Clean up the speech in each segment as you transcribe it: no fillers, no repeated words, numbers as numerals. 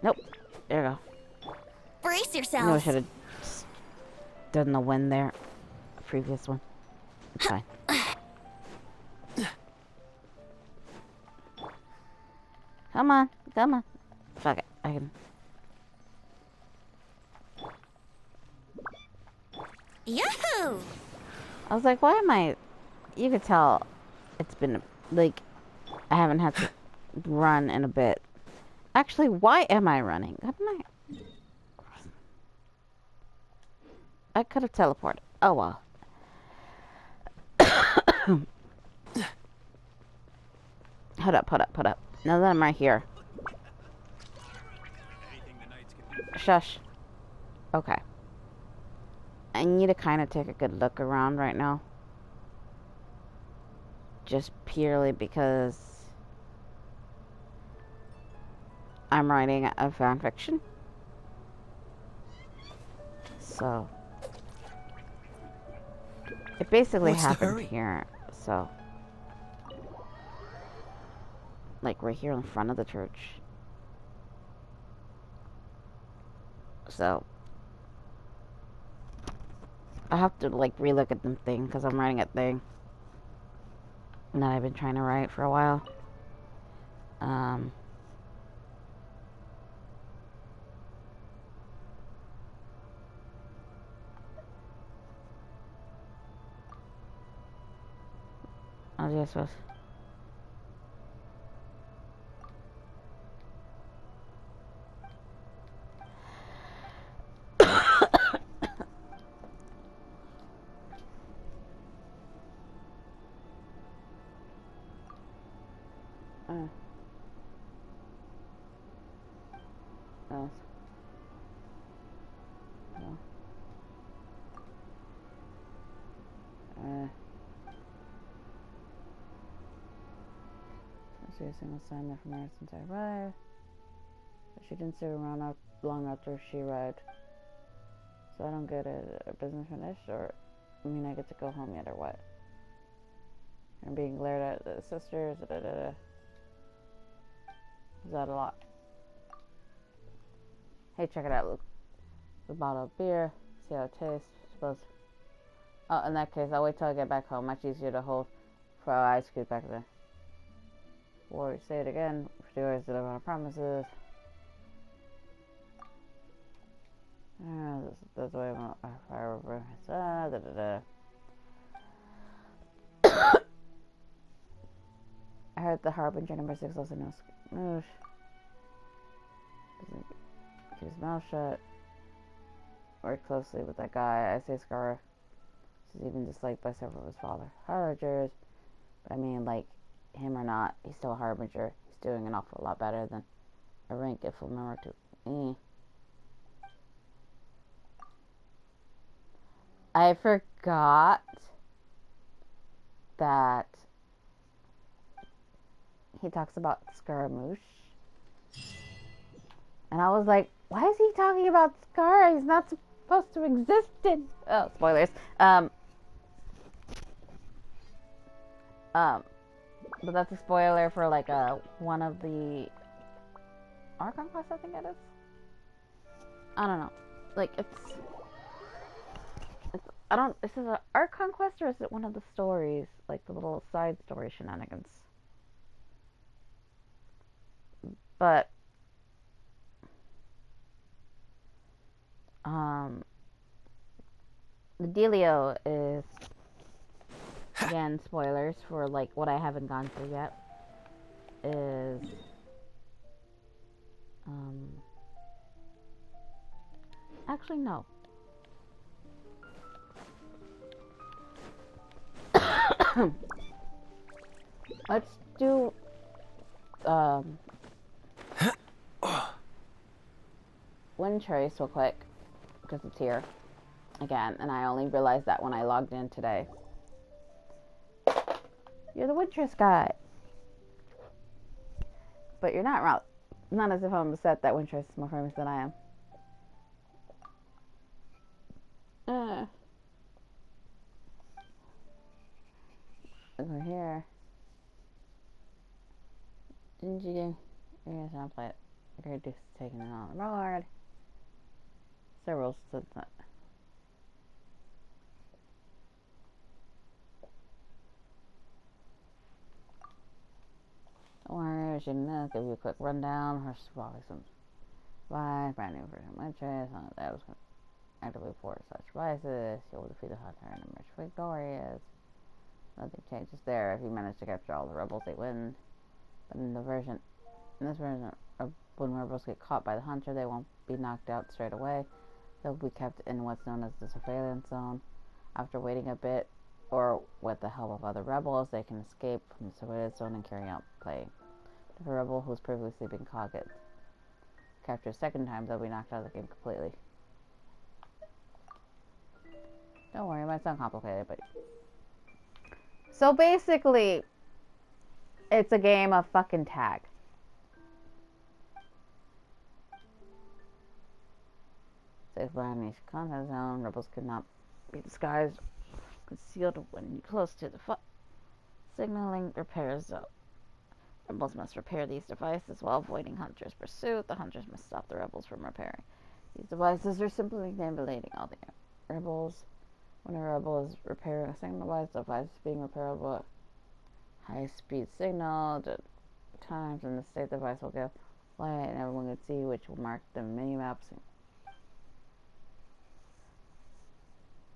Nope. There you go. Brace I yourself. knew I should have done the wind there. The previous one. It's fine. Come on. Come on. Fuck it. I can. Yahoo! I was like, why am I? You could tell it's been, like, I haven't had to run in a bit. Actually, why am I running? I could have teleported. Oh, well. Hold up. Now that I'm right here. Shush. Okay. I need to kind of take a good look around right now. Just purely because I'm writing a fan fiction. So it basically happened here. So like right here in front of the church. So I have to like relook at the thing because I'm writing a thing that I've been trying to write for a while. Oh, yes, yes. Yes. I see a single sign there from her since I arrived. But she didn't stick around long after she arrived. So I don't get it. Are business finished? Or, I mean, I get to go home yet, or what? I'm being glared at the sisters. Is that a lot? Hey, check it out. Look. The bottle of beer. See how it tastes. Suppose. Oh, in that case, I'll wait till I get back home. Much easier to hold for our ice cube back there. Or say it again. For do always deliver on promises. That's the way I'm fire over. I heard the Harbinger number 6 also knows Moosh. Doesn't keep his mouth shut. Work closely with that guy. I say Scar. He's even disliked by several of his father Harbingers. But I mean, like, him or not, he's still a Harbinger. He's doing an awful lot better than a rank if we'll remember to. I forgot that he talks about Scaramouche. And I was like, why is he talking about Scar? He's not supposed to exist in... Oh, spoilers. But that's a spoiler for, like, one of the Archon quests, I think it is. I don't know. Like, I don't... Is this an Archon quest, or is it one of the stories? Like, the little side story shenanigans? But... the dealio is, again, spoilers for, like, what I haven't gone through yet, is, actually, no. Let's do, Wind Trace real quick, because it's here. Again, and I only realized that when I logged in today. You're the Wintress guy. But you're not wrong. Not as if I'm upset that Wintress is more famous than I am. Over here. Didn't you do? You're gonna play it. Reduce taking it on the road. Several said that. Don't worry, she didn't give you a quick rundown. Her probably some supplies, brand new version of witches. That was actively for such devices. You will defeat the hunter and emerge victorious. Nothing changes there. If you manage to capture all the rebels, they win. But in this version, when rebels get caught by the hunter, they won't be knocked out straight away. They'll be kept in what's known as the surveillance zone. After waiting a bit, or with the help of other rebels, they can escape from the surveillance zone and carry out play. If a rebel who's previously been caught gets captured a second time, they'll be knocked out of the game completely. Don't worry, it might sound complicated, but... So basically, it's a game of fucking tag. Safe behind each contact zone, rebels cannot be disguised, concealed when close to the signaling repair zone. Rebels must repair these devices while avoiding hunters' pursuit. The hunters must stop the rebels from repairing these devices or simply manipulating all the rebels. When a rebel is repairing a signal device, the device is being repairable at high-speed signal. The times and the state device will give light, and everyone can see, which will mark the mini-maps.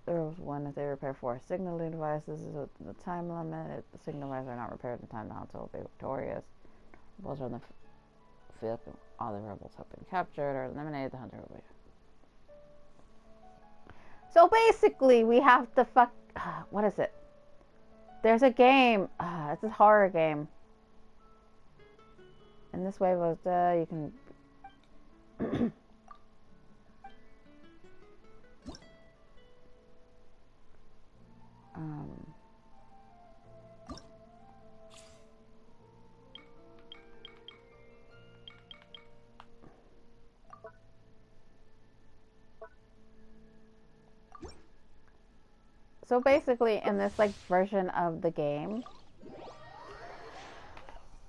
There was one if they repair 4 signaling devices. This is the time limit. If the signal devices are not repaired in time, the hunter will be victorious. Rebels are in the field. All the rebels have been captured or eliminated. The hunter will be. So basically, we have to what is it? There's a game. It's a horror game. And this way was you can. So basically, in this version of the game,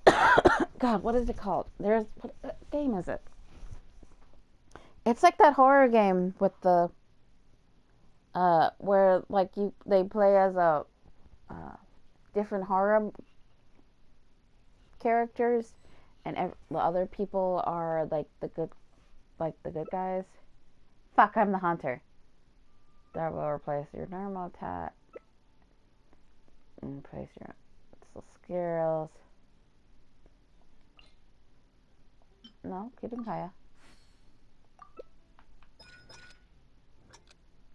God, what is it called? What game is it? It's like that horror game with the where they play as a different horror characters, and the other people are the good guys. Fuck, I'm the hunter. That will replace your normal attack. And replace your skills. No, keeping Kaya.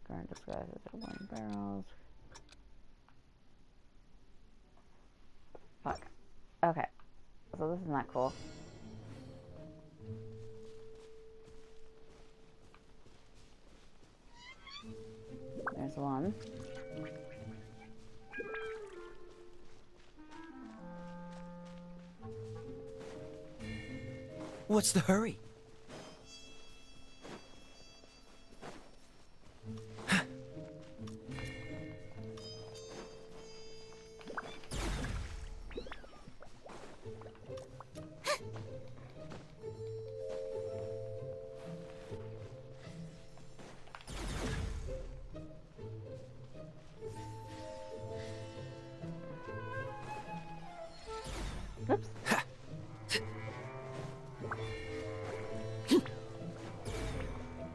Current disguises are 1 barrels. Fuck. Okay. So this is not cool. There's one. What's the hurry? Oops.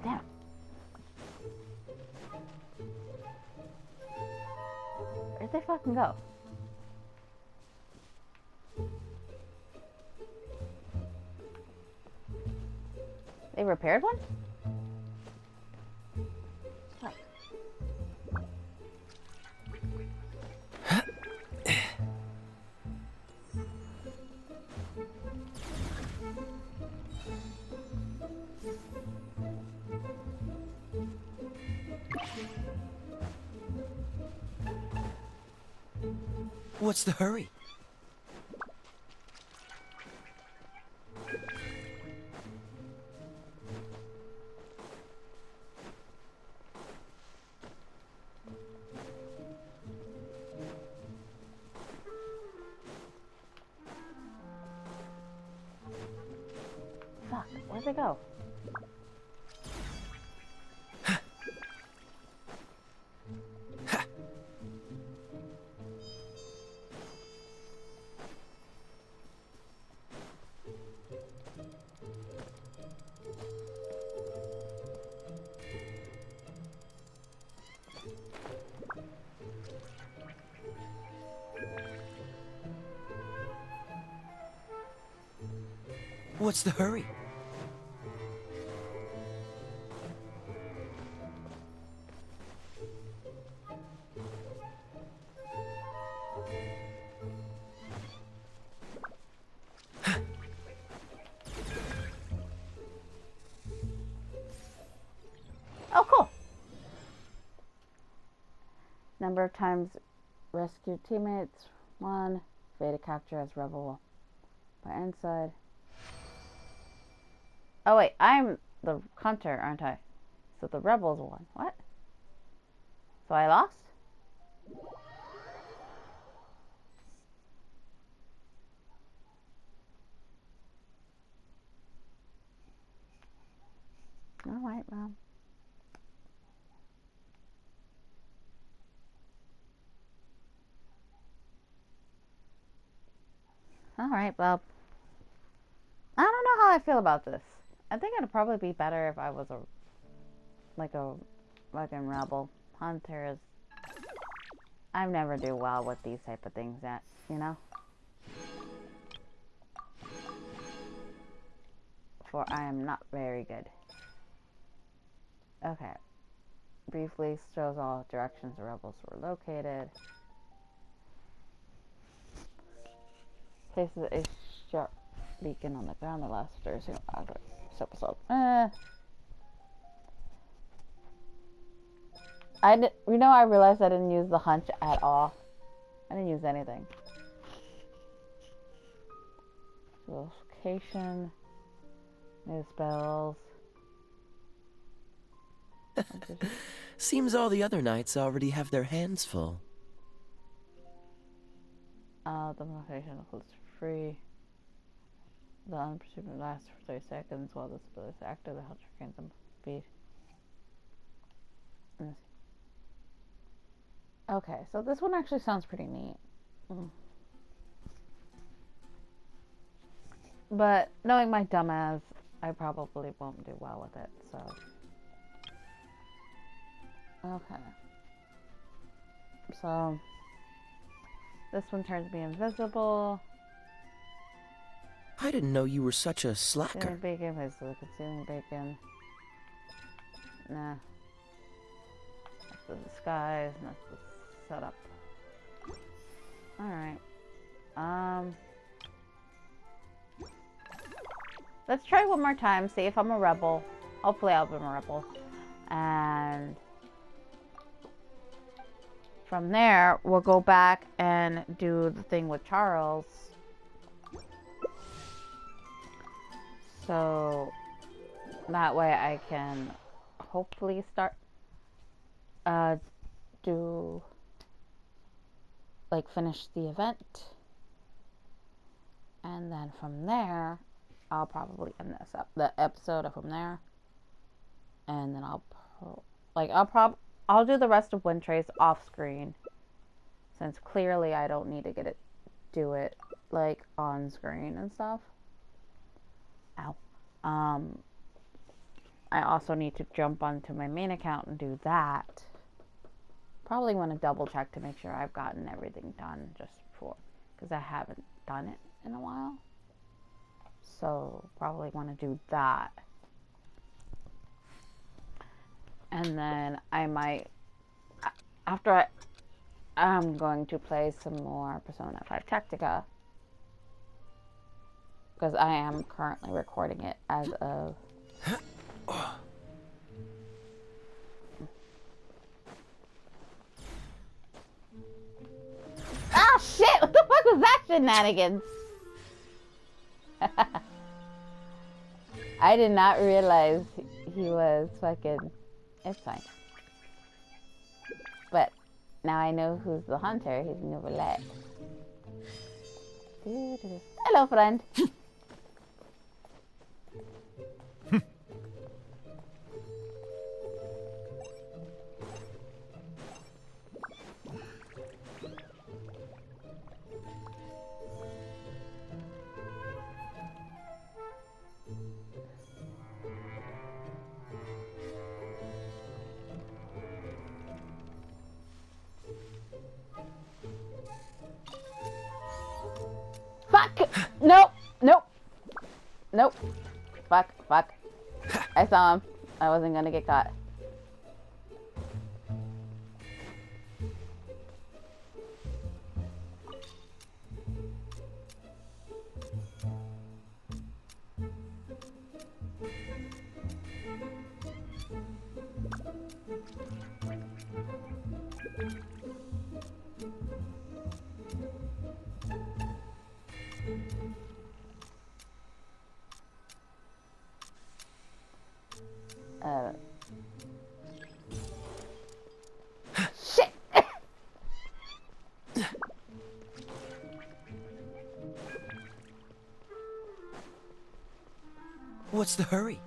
Damn. Where'd they fucking go? They repaired one? Fuck. What's the hurry? Fuck. Where'd they go? What's the hurry? Oh, cool. Number of times rescued teammates, 1. Evaded capture as rebel by inside. Oh wait, I'm the hunter, aren't I? So the rebels won. What? So I lost? Alright, well. Alright, well. I don't know how I feel about this. I think it'd probably be better if I was a fucking rebel. Hunter is... I never do well with these type of things that, you know? For I am not very good. Okay. Briefly shows all directions the rebels were located. Places a sharp beacon on the ground the last Thursday after this episode. I realized I didn't use the hunch at all. I didn't use anything. Location. New spells. Seems all the other knights already have their hands full. The location includes free. The unperceived lasts for 30 seconds while this ability is active. The hunter gains some speed. Okay, so this one actually sounds pretty neat. But knowing my dumbass, I probably won't do well with it, so. Okay. So, this one turns me invisible. I didn't know you were such a slacker. Concealing bacon, place the concealing bacon. Nah. That's the disguise, and that's the setup. Alright. Let's try one more time, see if I'm a rebel. Hopefully I'll be a rebel. And from there, we'll go back and do the thing with Charles. So that way I can hopefully start finish the event. And then from there, I'll probably end the episode from there. And then I'll do the rest of Wind Trace off screen, since clearly I don't need to do it like on screen and stuff. Ow. I also need to jump onto my main account and do that. Probably want to double check to make sure I've gotten everything done just before, because I haven't done it in a while. So probably want to do that. And then I might, I'm going to play some more Persona 5 Tactica, because I am currently recording it as of oh shit, what the fuck was that shenanigans? I did not realize he was fucking... It's fine. But now I know who's the hunter. He's Novelette. Hello, friend. Nope. Nope. Nope. Fuck. Fuck. I saw him. I wasn't gonna get caught. Shit! What's the hurry?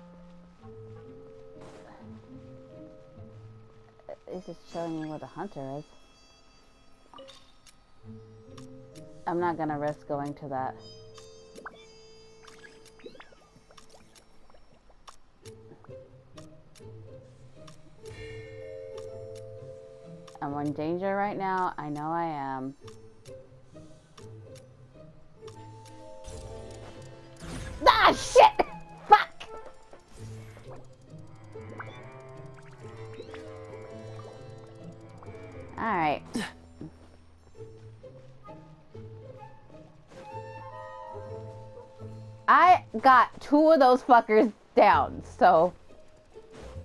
It's just showing me where the hunter is. I'm not gonna risk going to that. I'm in danger right now. I know I am. Ah, shit! Fuck! Alright. I got 2 of those fuckers down, so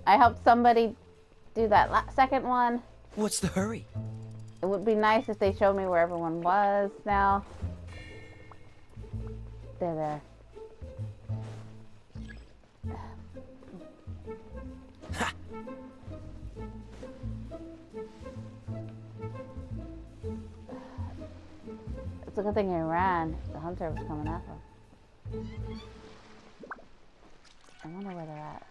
I hope somebody do that second one. What's the hurry? It would be nice if they showed me where everyone was now. They're there. Ha! It's a good thing I ran. The hunter was coming after him. I wonder where they're at.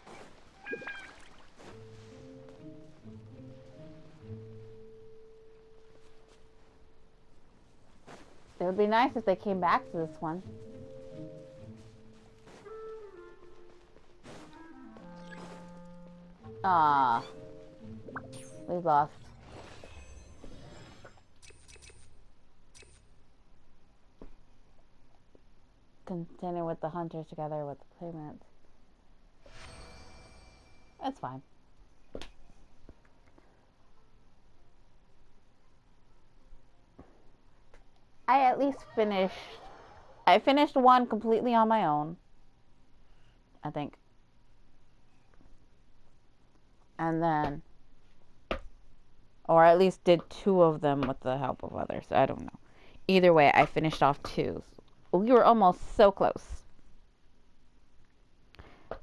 It would be nice if they came back to this one. Ah, we lost. Continue with the hunters together with the playmates. That's fine. I at least finished. I finished one completely on my own, I think. And then, or at least did 2 of them with the help of others. I don't know. Either way, I finished off 2. We were almost so close.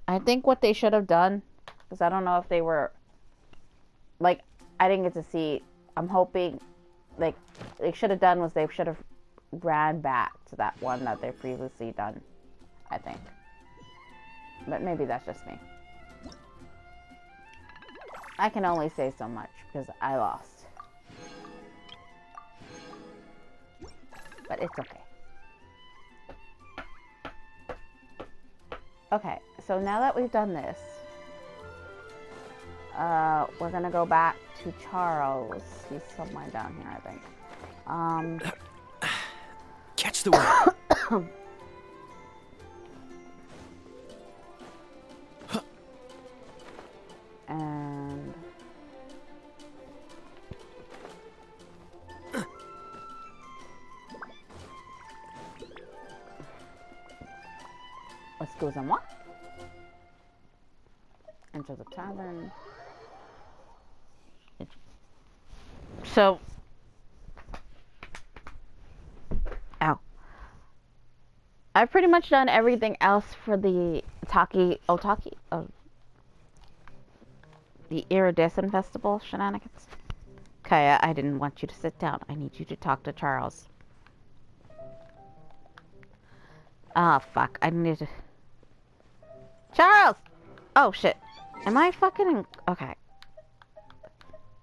I think what they should have done, because I don't know if they were, like, I didn't get to see, I'm hoping, like, they should have done was they should have ran back to that one that they previously done, I think. But maybe that's just me. I can only say so much because I lost. But it's okay. Okay, so now that we've done this, we're gonna go back to Charles. He's somewhere down here, I think. Catch the wind. And excusez-moi. Enter the tavern. So, ow. I've pretty much done everything else for the the Iridescent Festival shenanigans. Kaya, I didn't want you to sit down. I need you to talk to Charles. Ah, fuck. I need to... Charles! Oh, shit. Am I fucking in... Okay.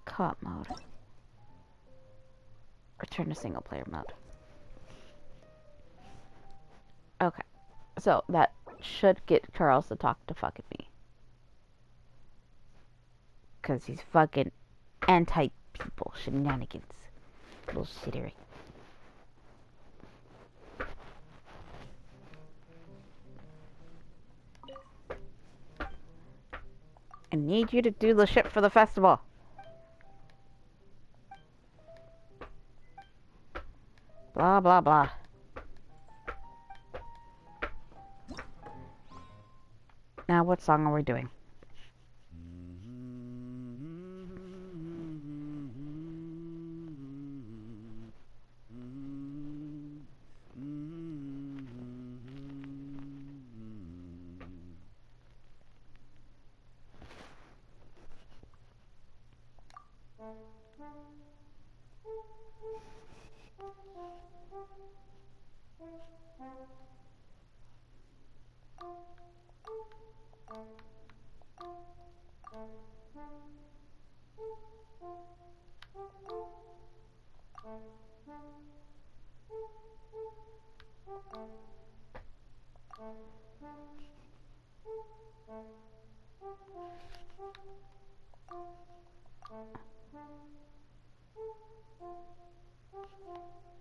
Co-op mode. Return to single player mode. Okay. So, that should get Charles to talk to fucking me. Because he's fucking anti-people shenanigans. Little shittery. I need you to do the shit for the festival. Blah, blah, blah. Now, what song are we doing?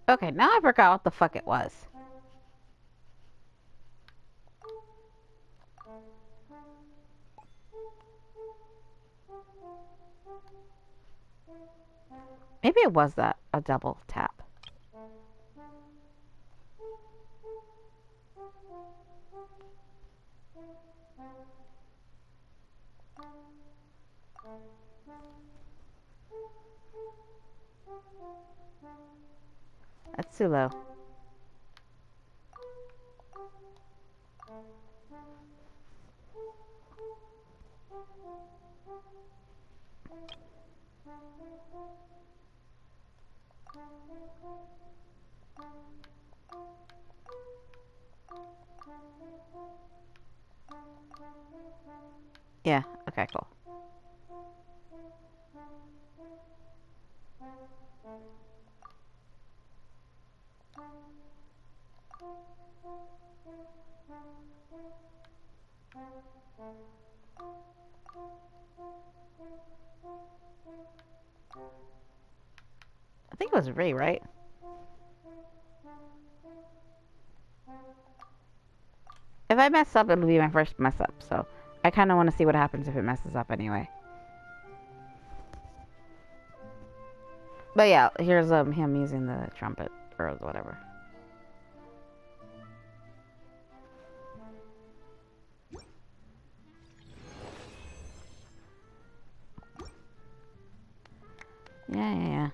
Okay, now I forgot what the fuck it was. Maybe it was that, a double tap. That's too low. Yeah, okay, cool. I think it was Ray, right? If I mess up, it'll be my first mess up, so I kind of want to see what happens if it messes up anyway. But yeah, here's him using the trumpet, or whatever. Yeah.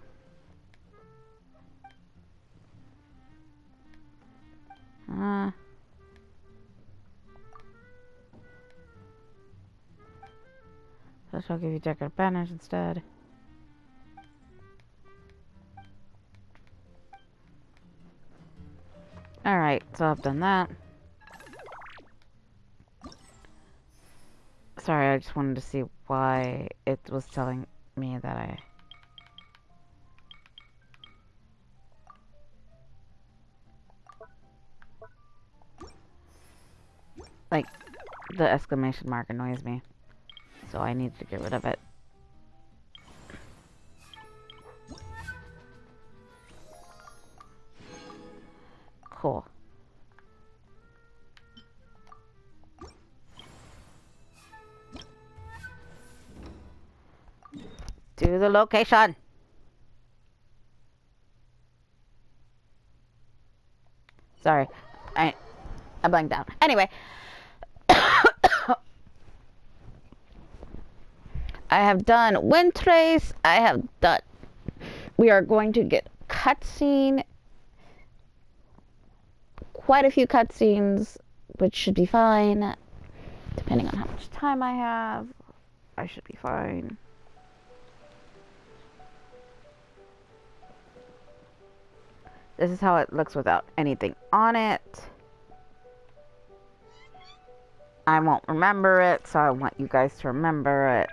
So I'll give you decorative banners instead. Alright, so I've done that. Sorry, I just wanted to see why it was telling me that I... Like, the exclamation mark annoys me. So I need to get rid of it. Cool. To the location. Sorry, I blanked out. Anyway, I have done wind trace. I have done. We are going to get cutscene. Quite a few cutscenes, which should be fine. Depending on how much time I have, I should be fine. This is how it looks without anything on it. I won't remember it, so I want you guys to remember it.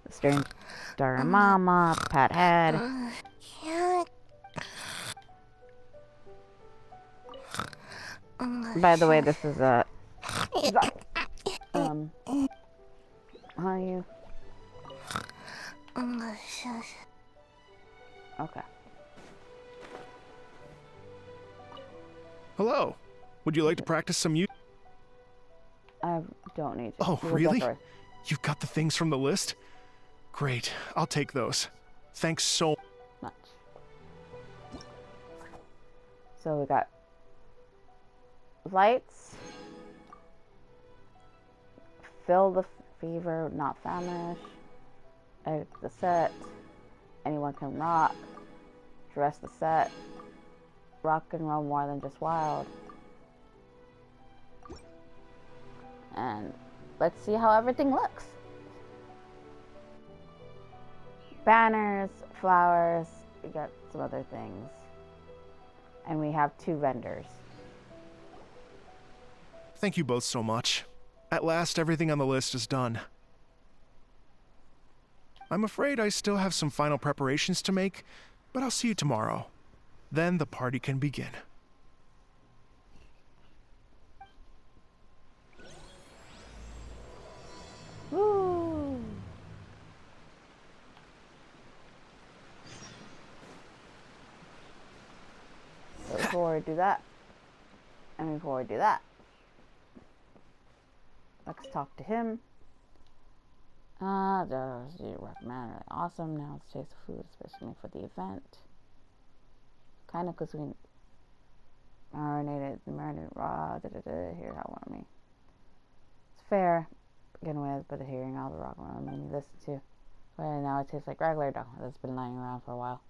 The Strange Star Mama, Pat Head. By the way, this is a... How are you? Okay. Hello. Would you like to practice some music? I don't need to. Oh, You go really? first. You've got the things from the list? Great. I'll take those. Thanks so Much. So we got lights, fill the fever, not famish, edit the set, anyone can rock, dress the set, rock and roll more than just wild. And let's see how everything looks. Banners, flowers, we got some other things. And we have 2 vendors. Thank you both so much. At last, everything on the list is done. I'm afraid I still have some final preparations to make, but I'll see you tomorrow. Then the party can begin. Woo! So before we do that, and before we do that, let's talk to him. Does you recommend? Really awesome. Now let's taste the food, especially for the event. Kind of because we marinated raw. Here, how want me. It's fair, to begin with, but hearing all the rock around made me listen to. Well, now it tastes like regular dough that's been lying around for a while.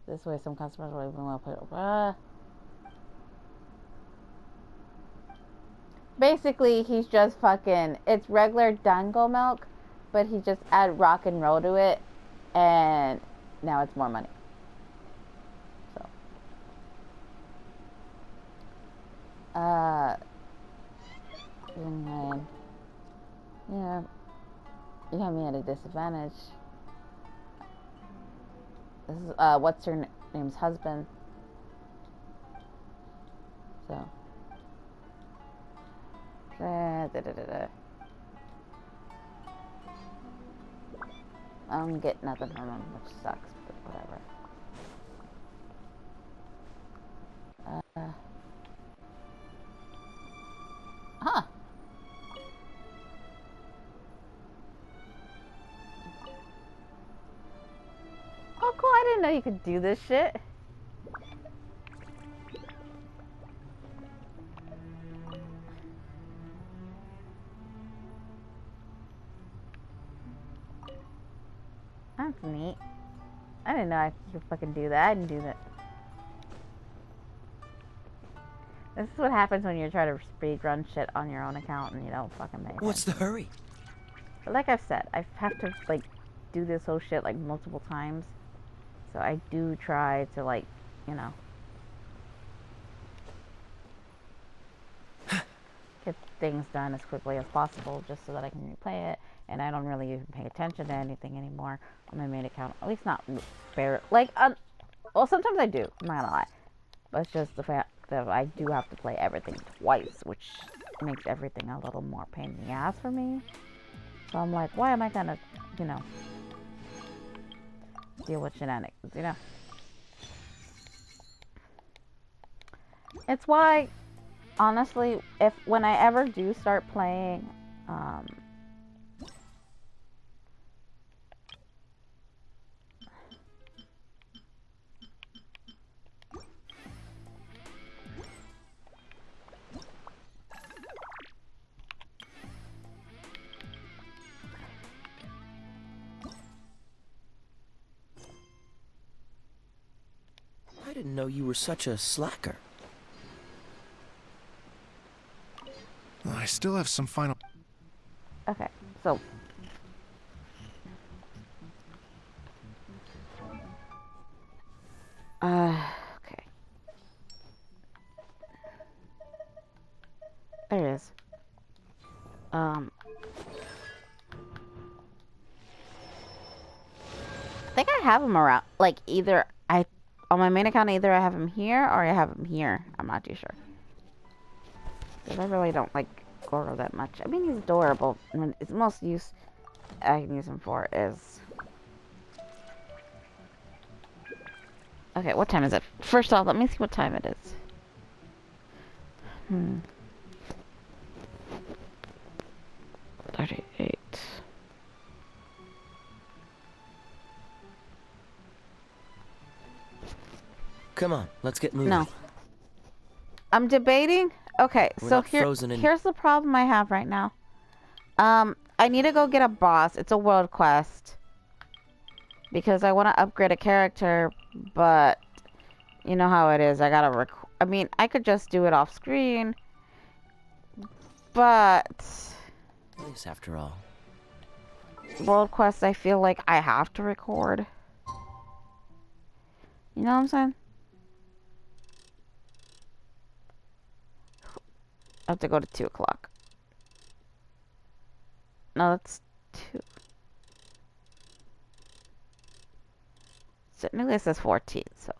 This way, some customers will even want to put. Basically, he's just fucking. It's regular dango milk, but he just add rock and roll to it, and now it's more money. So, anyway, yeah, you have me at a disadvantage. This is what's her name's husband. So. I don't get nothing from him, which sucks, but whatever. Huh. Oh, cool. I didn't know you could do this shit. That's neat. I didn't know I could fucking do that. I didn't do that. This is what happens when you try to speedrun shit on your own account and you don't fucking make it. What's the hurry? But like I've said, I have to like do this whole shit like multiple times. So I do try to like, you know, get things done as quickly as possible just so that I can replay it. And I don't really even pay attention to anything anymore on my main account. At least not fair. Like, well, sometimes I do. I'm not gonna lie. But it's just the fact that I do have to play everything twice, which makes everything a little more pain in the ass for me. So I'm like, why am I gonna, you know, deal with shenanigans, you know? It's why, honestly, when I ever do start playing, I didn't know you were such a slacker. I still have some final... okay, so okay. There it is. I think I have him around, like, on my main account, either I have him here or I have him here. I'm not too sure. Because I really don't like Goro that much. I mean, he's adorable. And it's most use I can use him for is... Okay, what time is it? First off, let me see what time it is. Come on, let's get moving. No. I'm debating. Okay, We're so not frozen in- here's the problem I have right now. I need to go get a boss. It's a world quest. Because I want to upgrade a character, but you know how it is. I gotta I mean, I could just do it off screen, but At least after all. world quests, I feel like I have to record. You know what I'm saying? I have to go to 2 o'clock. No, that's 2. So, at least it's 14, so.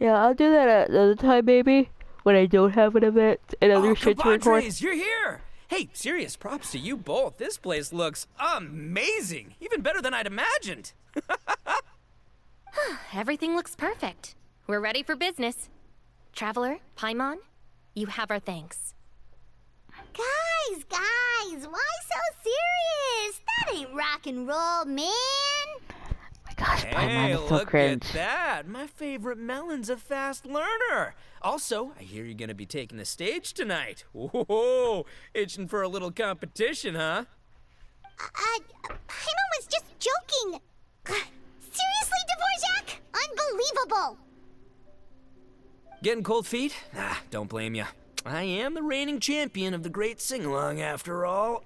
Yeah, I'll do that at another time, maybe, when I don't have an event and other shit to record. Compadres, you're here! Hey, serious props to you both. This place looks amazing. Even better than I'd imagined. Everything looks perfect. We're ready for business. Traveler, Paimon, you have our thanks. Guys, why so serious? That ain't rock and roll, man. My gosh, Paimon Hey, is so look cringe. at that. My favorite melon's a fast learner. Also, I hear you're gonna be taking the stage tonight. Whoa, itching for a little competition, huh? Paimon was just joking. Seriously, Dvorak? Unbelievable. Getting cold feet? Nah, don't blame ya. I am the reigning champion of the great sing-along after all.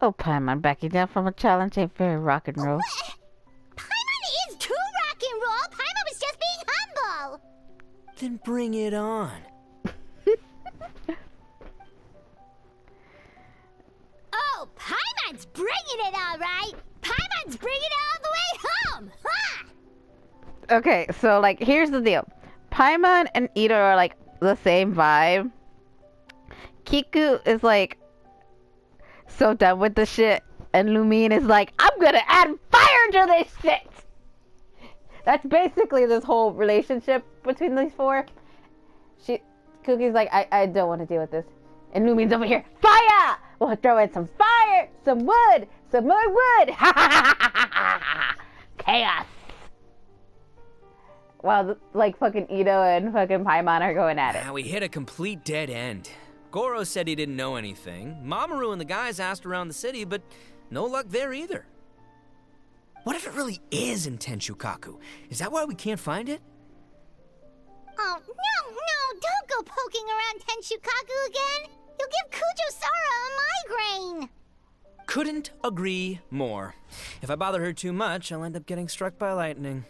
Oh, Paimon, backing down from a challenge ain't very rock and roll. Paimon is too rock and roll. Paimon was just being humble. Then bring it on. Oh, Paimon's bringing it all right. Paimon's bringing it all the way home. Ha! Okay, so, like, here's the deal. Paimon and Itto are, like, the same vibe. Kiku is, like, so done with the shit. And Lumine is like, I'm gonna add fire to this shit! That's basically this whole relationship between these four. Cookie's like, I don't want to deal with this. And Lumine's over here, fire! We'll throw in some fire, some wood, some more wood! Chaos! While, like, fucking Itto and fucking Paimon are going at it. Now we hit a complete dead end. Goro said he didn't know anything. Mamoru and the guys asked around the city, but no luck there either. What if it really is in Tenshukaku? Is that why we can't find it? Oh, no, don't go poking around Tenshukaku again. You'll give Kujo-Sara a migraine. Couldn't agree more. If I bother her too much, I'll end up getting struck by lightning.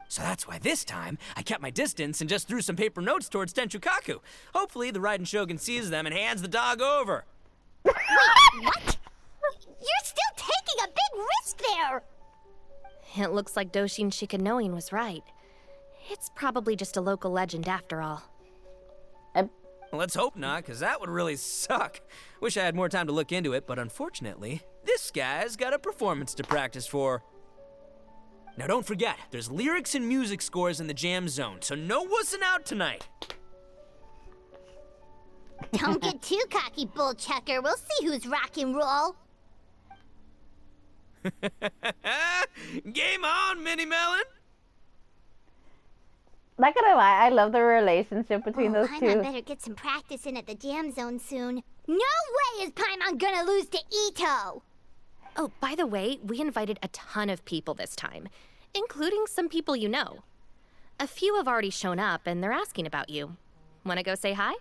So that's why this time, I kept my distance and just threw some paper notes towards Tenshukaku. Hopefully the Raiden Shogun sees them and hands the dog over. Wait, what? You're still taking a big risk there. It looks like Doshin Shikanoin was right. It's probably just a local legend after all. Let's hope not, because that would really suck. Wish I had more time to look into it, but unfortunately, this guy's got a performance to practice for. Now don't forget, there's lyrics and music scores in the jam zone, so no wussing out tonight. Don't get too cocky, bullchucker. We'll see who's rock and roll. Game on, Mini Melon! Not gonna lie, I love the relationship between those Paimon two. better get some practice in at the jam zone soon. No way is Paimon gonna lose to Itto! Oh, by the way, we invited a ton of people this time, including some people you know. A few have already shown up, and they're asking about you. Wanna go say hi?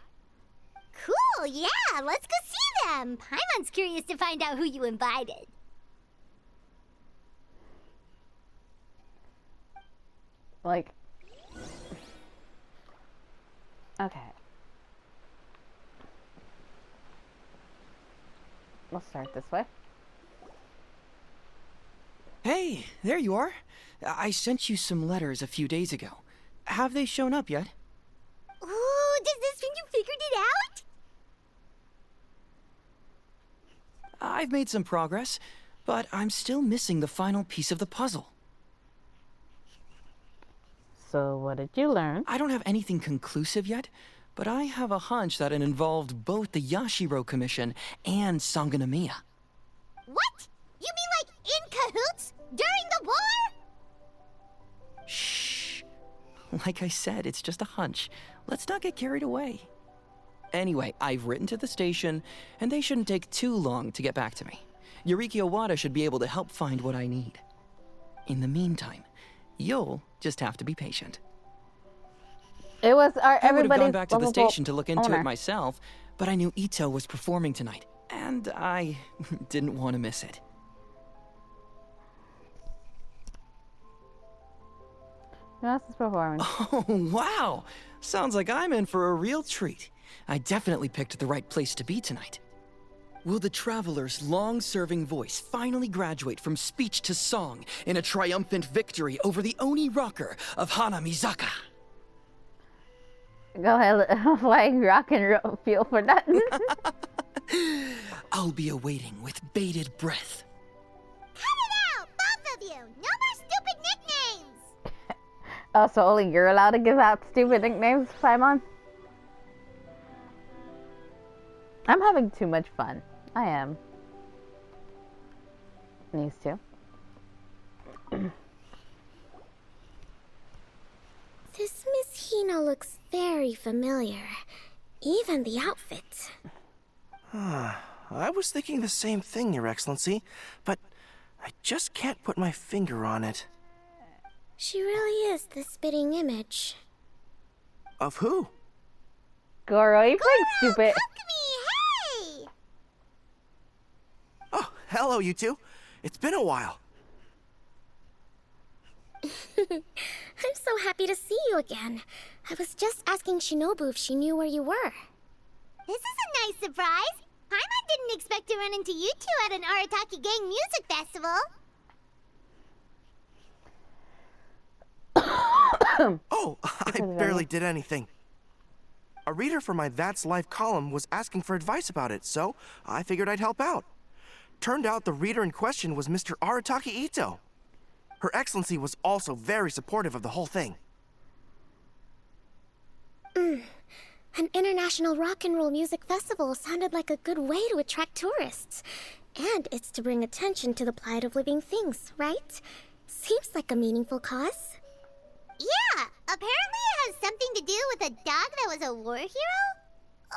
Cool, yeah, let's go see them. Paimon's curious to find out who you invited. Like, okay. We'll start this way. Hey, there you are. I sent you some letters a few days ago. Have they shown up yet? Ooh, does this mean you figured it out? I've made some progress. but I'm still missing the final piece of the puzzle. So what did you learn? I don't have anything conclusive yet, but I have a hunch that it involved both the Yashiro Commission and Sangonomiya. What? You mean like in cahoots? During the war? Shh. Like I said, it's just a hunch. Let's not get carried away. Anyway, I've written to the station, and they shouldn't take too long to get back to me. Yuriki Owada should be able to help find what I need. In the meantime, you'll just have to be patient. It was our I would have everybody's gone back to the lovable station to look into owner. it myself, but I knew Itto was performing tonight, and I didn't want to miss it. Who else is performing? Oh, wow! Sounds like I'm in for a real treat. I definitely picked the right place to be tonight. Will the Traveler's long-serving voice finally graduate from speech to song in a triumphant victory over the Oni rocker of Hanamizaka? Go ahead, like rock and roll feel for that. I'll be awaiting with bated breath. Cut it out, both of you! No more stupid nicknames! Oh, so only you're allowed to give out stupid nicknames, Paimon? I'm having too much fun. I am. These two. This Miss Hina looks very familiar. Even the outfit. I was thinking the same thing, Your Excellency, but I just can't put my finger on it. She really is the spitting image. Of who? Goro, you playing stupid. Cook me, hey! Oh, hello, you two. It's been a while. I'm so happy to see you again. I was just asking Shinobu if she knew where you were. This is a nice surprise. Paimon didn't expect to run into you two at an Arataki Gang music festival. Oh, I barely did anything. A reader for my That's Life column was asking for advice about it, so I figured I'd help out. Turned out the reader in question was Mr. Arataki Itto. Her Excellency was also very supportive of the whole thing. An international rock and roll music festival sounded like a good way to attract tourists. And it's to bring attention to the plight of living things, right? Seems like a meaningful cause. Yeah, apparently it has something to do with a dog that was a war hero?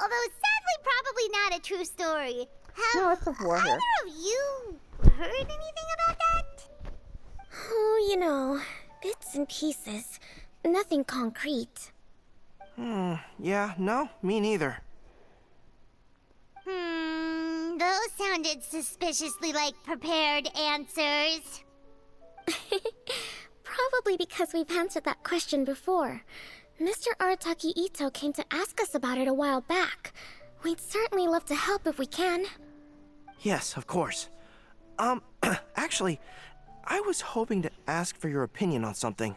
Although sadly probably not a true story. Have No, it's a war hero. either of you heard anything about that? Oh, you know, bits and pieces. Nothing concrete. Yeah, no, me neither. Those sounded suspiciously like prepared answers. Probably because we've answered that question before. Mr. Arataki Itto came to ask us about it a while back. We'd certainly love to help if we can. Yes, of course. Actually, I was hoping to ask for your opinion on something.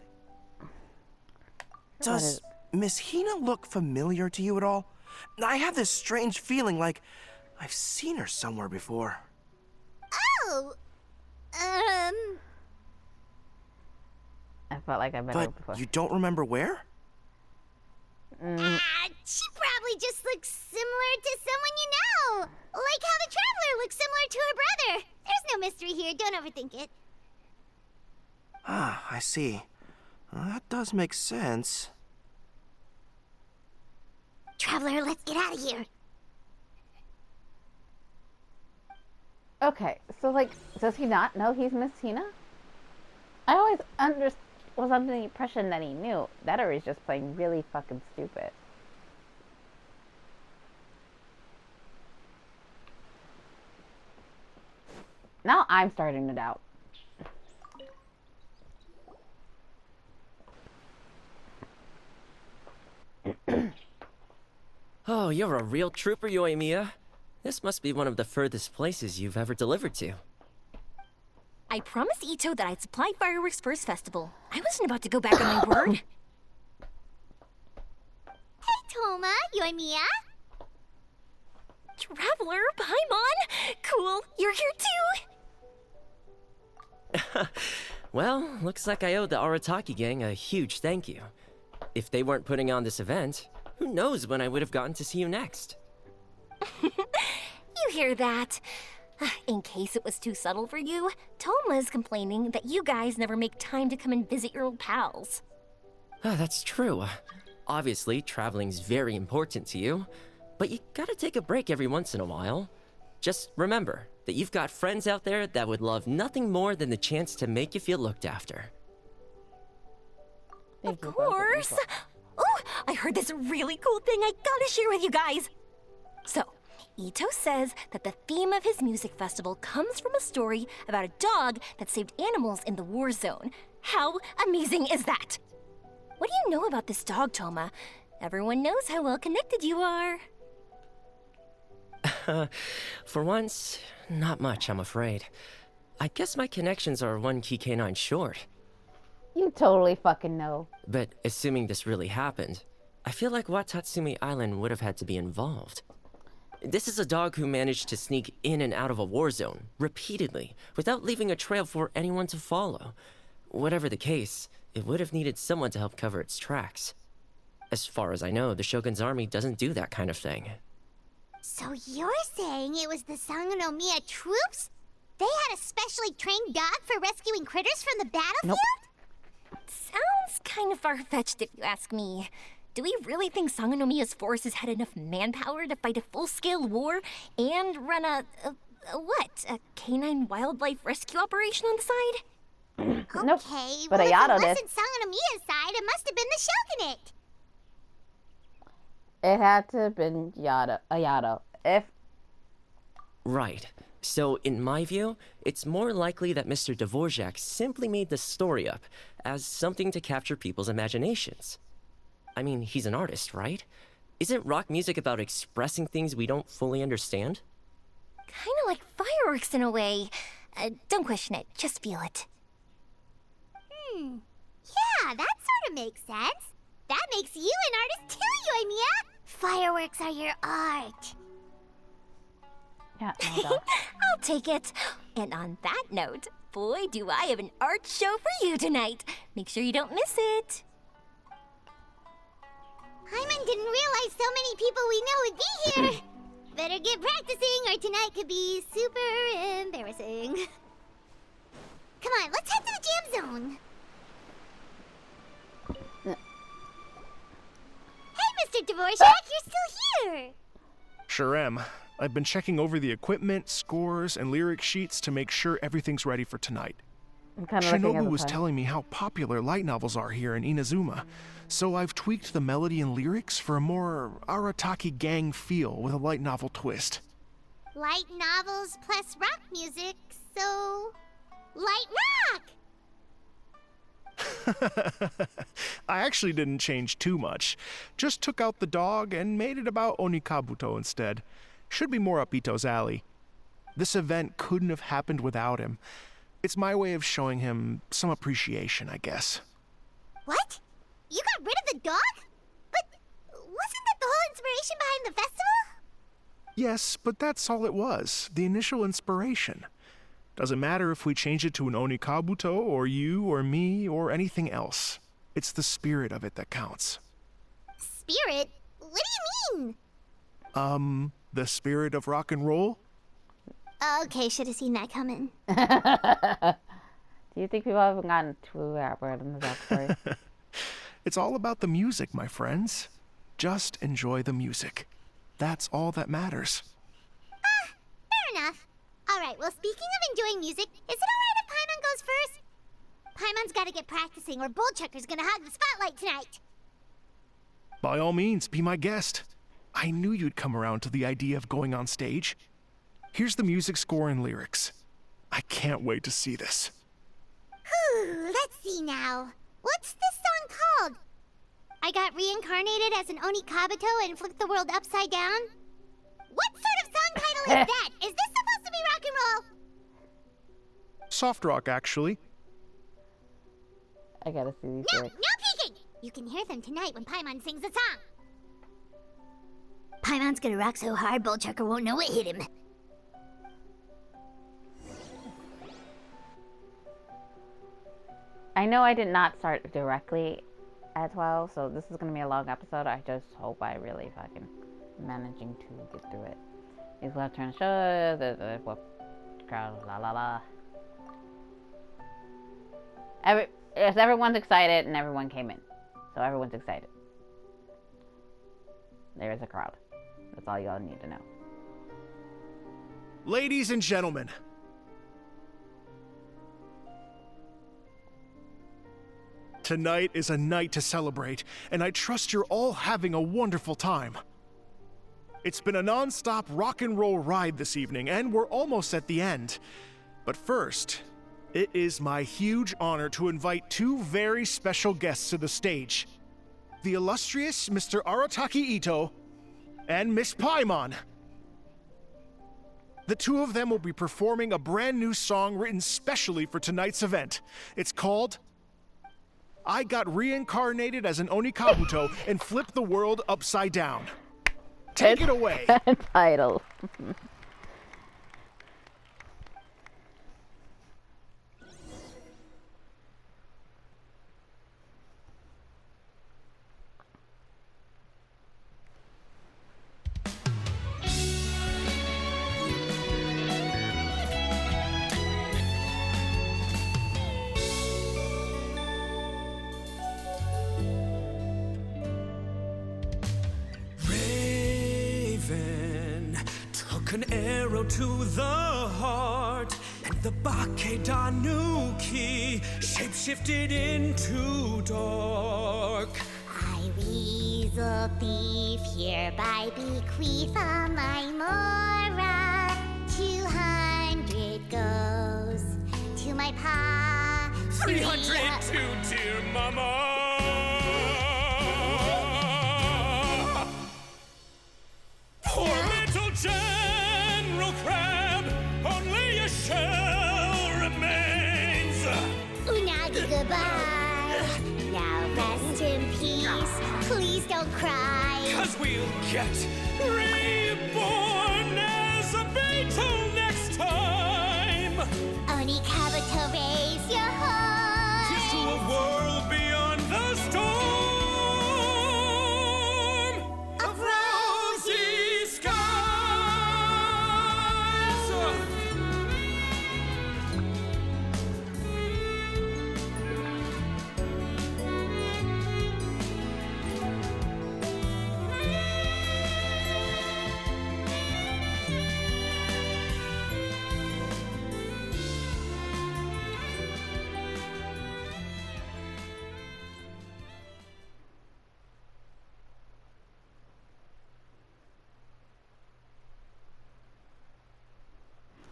Does Miss Hina look familiar to you at all? I have this strange feeling like I've seen her somewhere before. Oh, I felt like I met her But before. you don't remember where? she probably just looks similar to someone you know. Like how the Traveler looks similar to her brother. There's no mystery here, don't overthink it. Ah, I see. That does make sense. Traveler, let's get out of here. Okay, so like, does he not know he's Miss Hina? I always was under the impression that he knew. That or he's just playing really fucking stupid. Now I'm starting to doubt. Oh, you're a real trooper, Yoimiya. This must be one of the furthest places you've ever delivered to. I promised Itto that I'd supply fireworks for his festival. I wasn't about to go back on my word. Hey, Toma, Yoimiya. Traveler, Paimon! Cool, you're here too? Well, looks like I owe the Arataki gang a huge thank you. If they weren't putting on this event, who knows when I would have gotten to see you next. You hear that? In case it was too subtle for you, Toma's complaining that you guys never make time to come and visit your old pals. That's true. Obviously, traveling's very important to you, but you gotta take a break every once in a while. Just remember that you've got friends out there that would love nothing more than the chance to make you feel looked after. Of course! Oh, I heard this really cool thing I gotta share with you guys! So, Itto says that the theme of his music festival comes from a story about a dog that saved animals in the war zone. How amazing is that? What do you know about this dog, Toma? Everyone knows how well connected you are. For once, not much, I'm afraid. I guess my connections are one key canine short. You totally fucking know. But assuming this really happened, I feel like Watatsumi Island would have had to be involved. This is a dog who managed to sneak in and out of a war zone, repeatedly, without leaving a trail for anyone to follow. Whatever the case, it would have needed someone to help cover its tracks. As far as I know, the Shogun's army doesn't do that kind of thing. So you're saying it was the Sangonomiya troops? They had a specially trained dog for rescuing critters from the battlefield? Nope. Sounds kind of far-fetched if you ask me. Do we really think Sangonomiya's forces had enough manpower to fight a full-scale war and run a canine wildlife rescue operation on the side? Nope. Okay, But well, if Ayato it did. wasn't Sangonomiya's side, it must have been the Shogunate. It had to have been Ayato. If Right. So, in my view, it's more likely that Mr. Dvorak simply made the story up as something to capture people's imaginations. I mean, he's an artist, right? Isn't rock music about expressing things we don't fully understand? Kinda like fireworks in a way. Don't question it, just feel it. Yeah, that sort of makes sense. That makes you an artist too, Yoimiya. Fireworks are your art. yeah, no, dog. I'll take it. And on that note, boy, do I have an art show for you tonight. Make sure you don't miss it. Paimon didn't realize so many people we know would be here. Better get practicing or tonight could be super embarrassing. Come on, let's head to the jam zone. Hey, Mr. Dvorak, you're still here. Sure am. I've been checking over the equipment, scores, and lyric sheets to make sure everything's ready for tonight. I'm kind of looking at Shinobu the was time. telling me how popular light novels are here in Inazuma, so I've tweaked the melody and lyrics for a more Arataki gang feel with a light novel twist. Light novels plus rock music, so... light rock! I actually didn't change too much. Just took out the dog and made it about Onikabuto instead. Should be more up Ito's alley. This event couldn't have happened without him. It's my way of showing him some appreciation, I guess. What? You got rid of the dog? But wasn't that the whole inspiration behind the festival? Yes, but that's all it was. The initial inspiration. Doesn't matter if we change it to an Onikabuto, or you, or me, or anything else. It's the spirit of it that counts. Spirit? What do you mean? The spirit of rock and roll? Okay, should have seen that coming. Do you think people haven't gotten too elaborate in the backstory? It's all about the music, my friends. Just enjoy the music. That's all that matters. Fair enough. Alright, well, speaking of enjoying music, is it alright if Paimon goes first? Paimon's gotta get practicing, or Bullchucker's gonna hog the spotlight tonight. By all means, be my guest. I knew you'd come around to the idea of going on stage. Here's the music score and lyrics. I can't wait to see this. Whew, let's see now. What's this song called? I got reincarnated as an Onikabuto and flipped the world upside down? What sort of song title is that? Is this supposed to be rock and roll? Soft rock, actually. I gotta see these No, lyrics. no peeking! You can hear them tonight when Paimon sings the song. Paimon's gonna rock so hard, Bullchucker won't know it hit him. I know I did not start directly at 12, so this is going to be a long episode. I just hope I really fucking managing to get through it. These left turn show, the crowd, la la la. Everyone's excited and everyone came in. So everyone's excited. There is a crowd. That's all y'all need to know. Ladies and gentlemen, tonight is a night to celebrate, and I trust you're all having a wonderful time. It's been a non-stop rock and roll ride this evening, and we're almost at the end. But first, it is my huge honor to invite two very special guests to the stage. The illustrious Mr. Arataki Itto and Miss Paimon. The two of them will be performing a brand new song written specially for tonight's event. It's called I Got Reincarnated as an Onikabuto and Flipped the World Upside Down. Take it away. Title. An arrow to the heart, and the Bakedanuki shapeshifted into dark. I, weasel thief, hereby bequeath a my mora. 200 goes to my pa. 300 to dear mama. Poor little General Crab, only a shell remains. Unagi, goodbye. Now rest in peace. Please don't cry. 'Cause we'll get reborn as a beetle next time. Onikabuto, raise your heart. Here's to a world beyond the storm of rosy skies.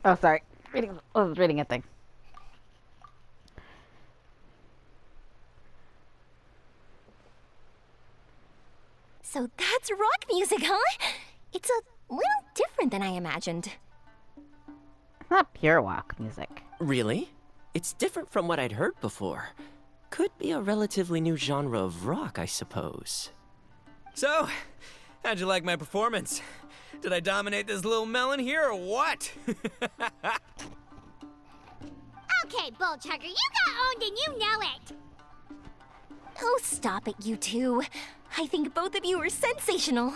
Oh, sorry. I was reading a thing. So that's rock music, huh? It's a little different than I imagined. It's not pure rock music. Really? It's different from what I'd heard before. Could be a relatively new genre of rock, I suppose. So, how'd you like my performance? Did I dominate this little melon here or what? Okay, Bull Chugger, you got owned and you know it. Oh, stop it, you two. I think both of you are sensational.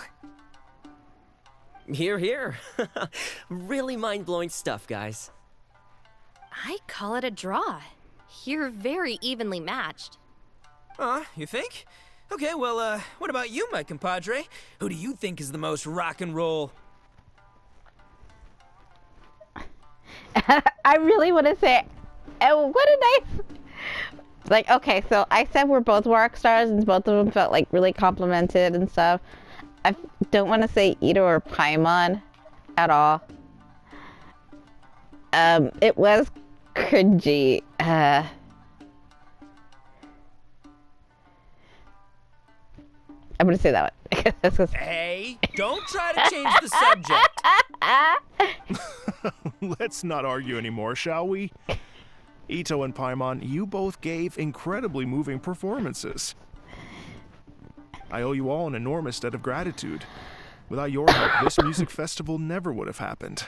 Here, here. Really mind-blowing stuff, guys. I call it a draw. You're very evenly matched. You think? Okay, well, what about you, my compadre? Who do you think is the most rock and roll? I really want to say, oh, what a nice... Like, okay, so I said we're both rock stars, and both of them felt, like, really complimented and stuff. I don't want to say Itto or Paimon at all. It was cringy. I'm gonna say that one. Hey, don't try to change the subject. Let's not argue anymore, shall we? Itto and Paimon, you both gave incredibly moving performances. I owe you all an enormous debt of gratitude. Without your help, this music festival never would have happened.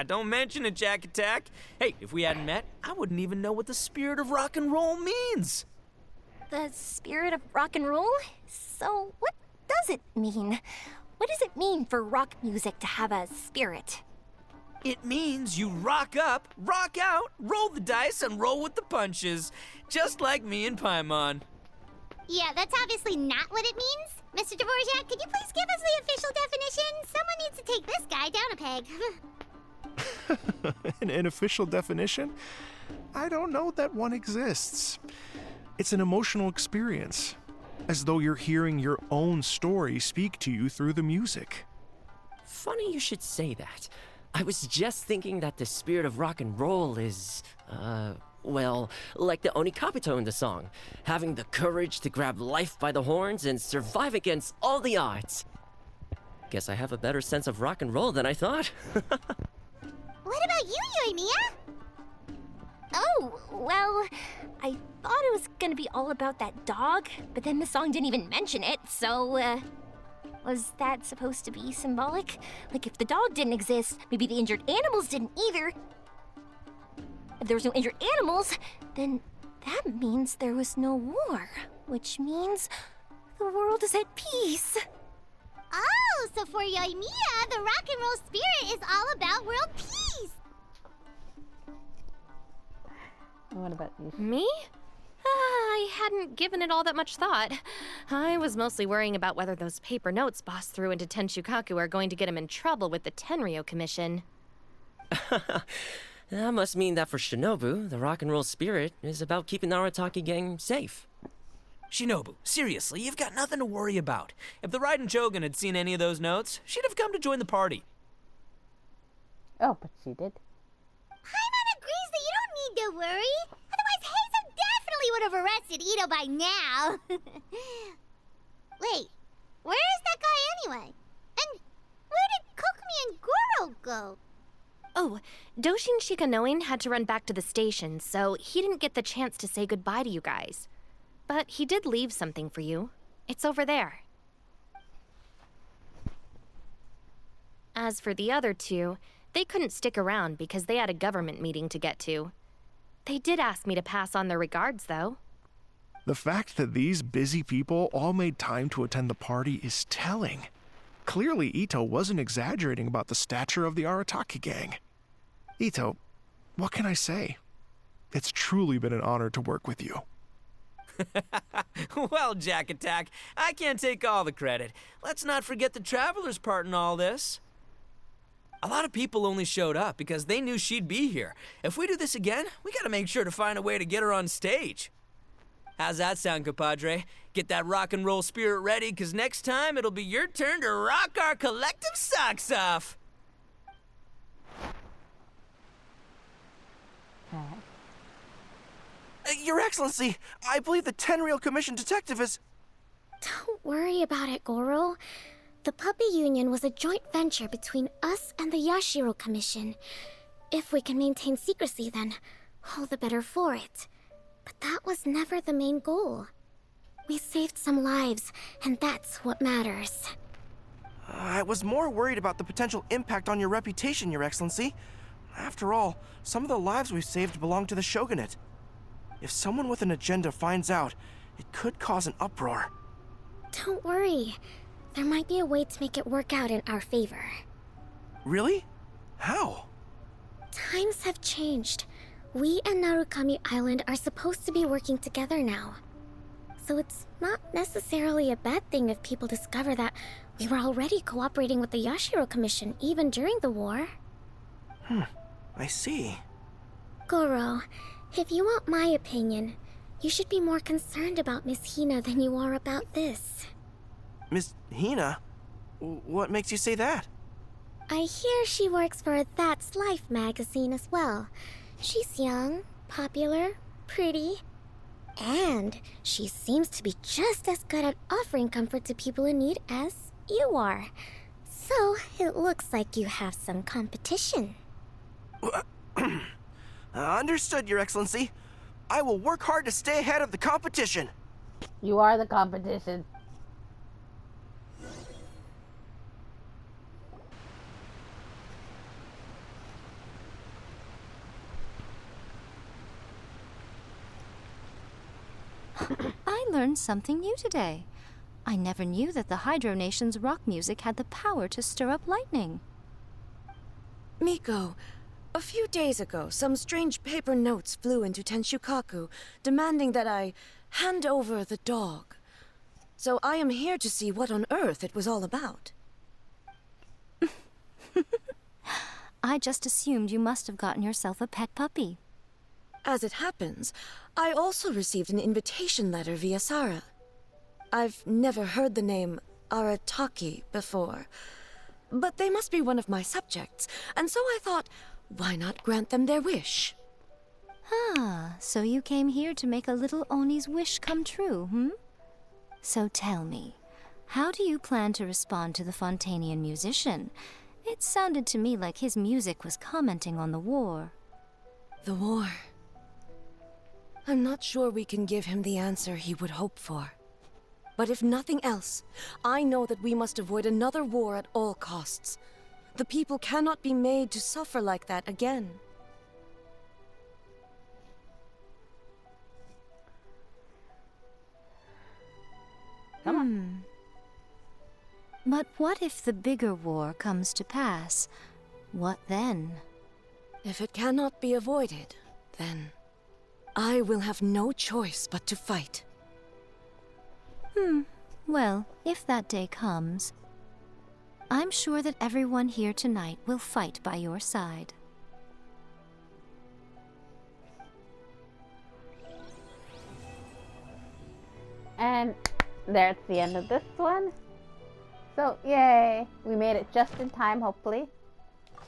Don't mention it, Jack Attack. Hey, if we hadn't met, I wouldn't even know what the spirit of rock and roll means. The spirit of rock and roll? So, what does it mean? What does it mean for rock music to have a spirit? It means you rock up, rock out, roll the dice, and roll with the punches. Just like me and Paimon. Yeah, that's obviously not what it means. Mr. Dvorak, could you please give us the official definition? Someone needs to take this guy down a peg. An official definition? I don't know that one exists. It's an emotional experience, as though you're hearing your own story speak to you through the music. Funny you should say that. I was just thinking that the spirit of rock and roll is, well, like the Onikabuto in the song, having the courage to grab life by the horns and survive against all the odds. Guess I have a better sense of rock and roll than I thought. What about you, Yoimiya? Oh, well, I thought it was gonna be all about that dog, but then the song didn't even mention it, so, was that supposed to be symbolic? Like, if the dog didn't exist, maybe the injured animals didn't either. If there was no injured animals, then that means there was no war, which means the world is at peace. Oh, so for Yoimiya, the rock and roll spirit is all about world peace. What about you? Me? I hadn't given it all that much thought. I was mostly worrying about whether those paper notes Boss threw into Tenshukaku are going to get him in trouble with the Tenryou Commission. That must mean that for Shinobu, the rock and roll spirit is about keeping the Arataki gang safe. Shinobu, seriously, you've got nothing to worry about. If the Raiden Shogun had seen any of those notes, she'd have come to join the party. Oh, but she did. Paimon agrees that you don't need to worry. Otherwise, Heizo definitely would have arrested Itto by now. Wait, where is that guy anyway? And where did Kokumi and Goro go? Oh, Doshin Shikanoin had to run back to the station, so he didn't get the chance to say goodbye to you guys. But he did leave something for you. It's over there. As for the other two, they couldn't stick around because they had a government meeting to get to. They did ask me to pass on their regards, though. The fact that these busy people all made time to attend the party is telling. Clearly, Itto wasn't exaggerating about the stature of the Arataki gang. Itto, what can I say? It's truly been an honor to work with you. Well, Jack Attack, I can't take all the credit. Let's not forget the Traveler's part in all this. A lot of people only showed up because they knew she'd be here. If we do this again, we gotta make sure to find a way to get her on stage. How's that sound, compadre? Get that rock and roll spirit ready, because next time it'll be your turn to rock our collective socks off. Your Excellency, I believe the Tenryou Commission detective is... Don't worry about it, Goro. The Puppy Union was a joint venture between us and the Yashiro Commission. If we can maintain secrecy, then all the better for it. But that was never the main goal. We saved some lives, and that's what matters. I was more worried about the potential impact on your reputation, Your Excellency. After all, some of the lives we've saved belong to the Shogunate. If someone with an agenda finds out, it could cause an uproar. Don't worry. There might be a way to make it work out in our favor. Really? How? Times have changed. We and Narukami Island are supposed to be working together now. So it's not necessarily a bad thing if people discover that we were already cooperating with the Yashiro Commission even during the war. I see. Goro, if you want my opinion, you should be more concerned about Miss Hina than you are about this. Miss Hina? What makes you say that? I hear she works for That's Life magazine as well. She's young, popular, pretty, and she seems to be just as good at offering comfort to people in need as you are. So it looks like you have some competition. Understood, Your Excellency. I will work hard to stay ahead of the competition. You are the competition. learned something new today. I never knew that the Hydro Nation's rock music had the power to stir up lightning. Miko, a few days ago, some strange paper notes flew into Tenshukaku, demanding that I hand over the dog. So I am here to see what on earth it was all about. I just assumed you must have gotten yourself a pet puppy. As it happens, I also received an invitation letter via Sara. I've never heard the name Arataki before, but they must be one of my subjects, and so I thought, why not grant them their wish? Ah, so you came here to make a little Oni's wish come true, hmm? So tell me, how do you plan to respond to the Fontanian musician? It sounded to me like his music was commenting on the war. The war. I'm not sure we can give him the answer he would hope for. But if nothing else, I know that we must avoid another war at all costs. The people cannot be made to suffer like that again. Come on. But what if the bigger war comes to pass? What then? If it cannot be avoided, then I will have no choice but to fight. Well, if that day comes, I'm sure that everyone here tonight will fight by your side. And that's the end of this one. So, yay! We made it just in time, hopefully.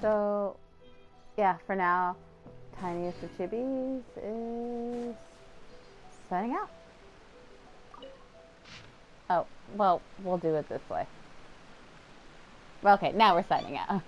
So, yeah, for now, Tiniestofchibis is signing out. Oh, well, we'll do it this way. Okay, now we're signing out.